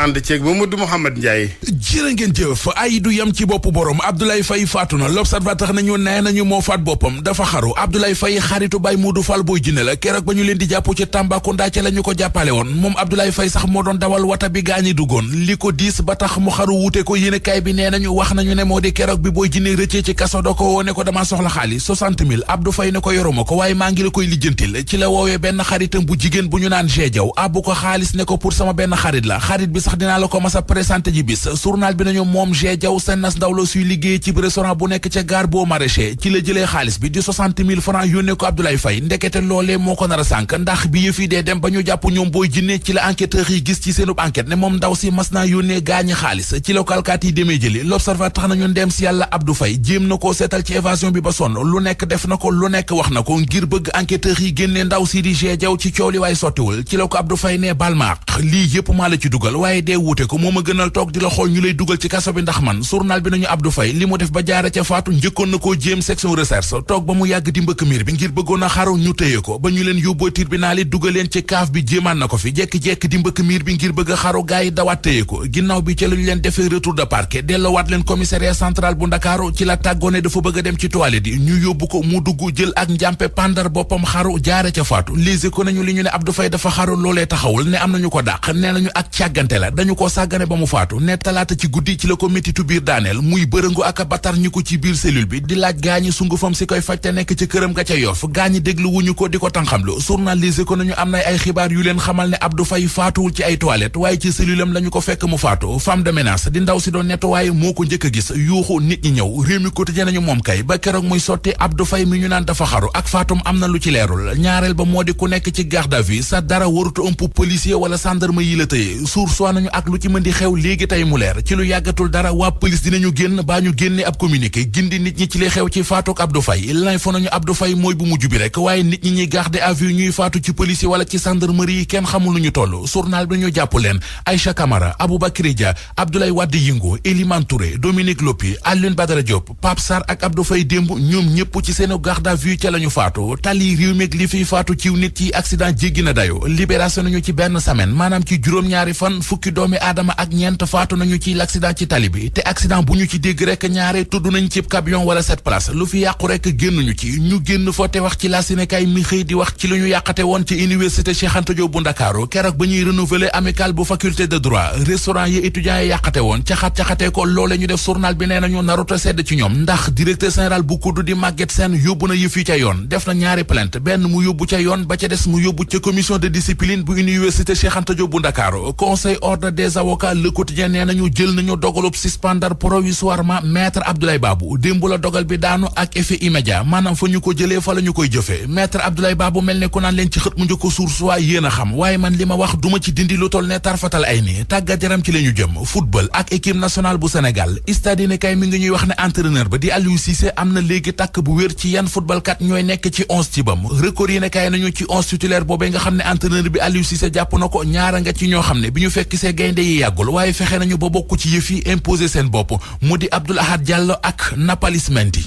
ànd ceeg Mamadou Mouhamed Ndiaye. jërë ngeen jëf ay du yam ci boppu borom Abdoulaye Faye faatu na l'observateur nañu nee nañu moo faat boppam dafa xaru Abdoulaye Faye xaritu Baye Modou Fall Boy Djiné la keroog ba ñu leen di jàpp ci Tambacounda ca la ñu ko jàppale woon moom Abdoulaye Faye sax moo doon dawal wata bi gaañi duggoon li ko diis ba tax mu xaru wute ko yéenekaay bi nee nañu wax nañu ne moo di keroog bi Boy Djiné rëccee ci kaso da ko woo ne ko dama soxla xaalis 60 000 Abdou Faye ne ko yoruma ko waaye maa ngi la koy lijjantil ci la woowee benn xaritam bu jigéen bu ñu naan Jaw abbu ko xaalis ne ko pour sama benn xarit la xarit bi sax dinaa la ko mas a présenté ji bis journal bi nañu moom Jaw seen nas ndaw la suy liggéey ci restaurant bu nekk ca gare boo maraîcher ci la jëlee xaalis bi di 60 000 francs yónnee ko Abdoulaye Faye ndekete loolee moo ko nar a sànk ndax bi yëf yi dee dem ba ñu jàpp ñoom Boy Djiné ci la enquêteurs yi gis ci seenub enquête ne moom ndaw si mas naa yónnee gaañi xaalis ci la ko alkaat yi demee jëli l'observateur tax nañu ndem si yàlla Abdou Faye jéem na koo seetal ci évasion bi ba sonn lu nekk def na ko lu nekk wax na ko ngir bëgg enquêteurs yi génnee ndaw si di Jaw ci coow li waaye sottiwul ci la ko Abdou Faye ne balma lii yëpp maa la ci dugal waaye dee wuute ko moo ma gënal toog di la xool ñu lay dugal ci kaso bi ndax man journal bi nañu Abdou Faye li mu def ba jaare ca faatu njëkkoon na koo jéem section recherche toog ba mu yàgg di mbëkk miir bi ngir bëggoon a xaru ñu téye ko ba ñu leen yóbboo tribunal yi dugal leen ci kaaf bi jéemaan na ko fi jekki-jekki di mbëkk miir bi ngir bëgg a xaru gaay yi dawaat téye ko ginnaaw bi ci lañu leen defee retour de parquet delloowaat leen commissariat central bu Ndakaaru ci la tàggoone dafa bëgg a dem ci toilette yi ñu yóbbu ko mu dugg jël ak njàmpe pandar boppam xaru jaare ca faatu lise ko nañu li ñu ne Abdou Faye dafa xaru loolee taxawul ne am nañu ko dàq nee nañu ak càggante la dañu ko sàggane ba mu faatu ne talaata ci guddi ci la ko méttitu biir daaneel muy bërëngu ak batar ñi ko ci biir cellule bi di laaj gaañi sungufam si koy faj te nekk ci këram ga ca Yoff gaañi déglu wuñu ko di ko tànxamlu journaliste ko nañu am na ay xibaar yu leen xamal ne Abdou Faye faatuwul ci ay toilette waaye ci cellule am lañu ko fekk mu faatu femme de ménage di ndaw si doon nettoyé moo ko njëkk a gis yuuxu nit ñi ñëw réew mi quotidien nañu moom kay ba keroog muy sotti Abdou Faye mi ñu naan dafa xaru ak faatum am na lu ci leerul ñaareel ba moo di ku nekk ci garde à vue sa dara warutu ëmp policier wala gendarme yi la tëye source nañu ak lu ci mën di xew léegi tey mu leer ci lu yàggatul dara waa police dinañu génn baa ñu génne ab communiqué gindi nit ñi ci li xew ci faatuk Abdou Faye lay fa nañu Abdou Faye mooy bu mujj bi rek waaye nit ñi ñuy garde à vue ñuy faatu ci police wala ci gendarmerie yi kenn xamul lu ñu toll journal bi ñu jàpp leen Aïcha Camara Aboubacry Dia Abdoulaye Wade Yingo Elimane Touré Dominique Lopi Alioune Badara Diop Pape Sarr ak Abdou Faye démb ñoom ñëpp ci seenu garde à vue ca la ñu faatu tali réew meeg li fiy faatu ciw nit yi accident jéggi na dayo libération nañu ci benn semaine maanaam ci juróom-ñaari fan fukki doomi aadama ak ñeent faatu nañu ci l'accident ci tali bi te accident bu ñu ci dégg rek ñaare tudd nañ ci camion wala 7 places lu fi yàqu rek génnuñu ci ñu génn fa te wax ci la Sénégal mi xëy di wax ci lu ñu yàqate woon ci université Cheikh Anta Diop bu Ndakaaru keroog ba ñuy renouveler amicale bu faculté de droit restaurant yi étudiants yi yàqate woon caxat-caxatee ko loole ñu def journal bi nee nañu naruta sedd ci ñoom ndax directeur général bu kudd di Maguette Sène yóbbu na yëf yi ca yoon def na ñaari plainte benn mu yóbbu ca yoon ba ca des mu yóbbu ca commission de discipline bu université Cheikh Anta Diop bu Ndakaaru conseil ordre des avocats Le Quotidien nee nañu jël nañu dogalub suspendre provisoirement maître Abdoulaye Babou démb la dogal bi daanu ak effet immédiat maanaam fa ñu ko jëlee fa la ñu koy jëfee maître Abdoulaye Babou mel ne ku naan leen ci xët mu njëkk source waa yéen a xam waaye man li ma wax duma ci dindi lu toll ne tarfatal ay ni tàggat yaram ci la ñu jëm football ak équipe nationale bu Sénégal stade ne kay mi ngi ñuy wax ne entraîneur ba di Aliou Cissé am na léegi tàkk bu wér ci yan footballkat ñooy nekk ci 11 ci bam record yi ne kay nañu ci 11 titulaire boobee nga xam ne entraîneur bi Aliou Cissé jàpp na ko ñaara nga ci ñoo xam ne bi ñu fekk see gaynde yi yàggul waaye fexe nañu ba bokk ci yëf yi imposer seen bopp mu di Abdoul Ahad Diallo ak Nampalys Mendy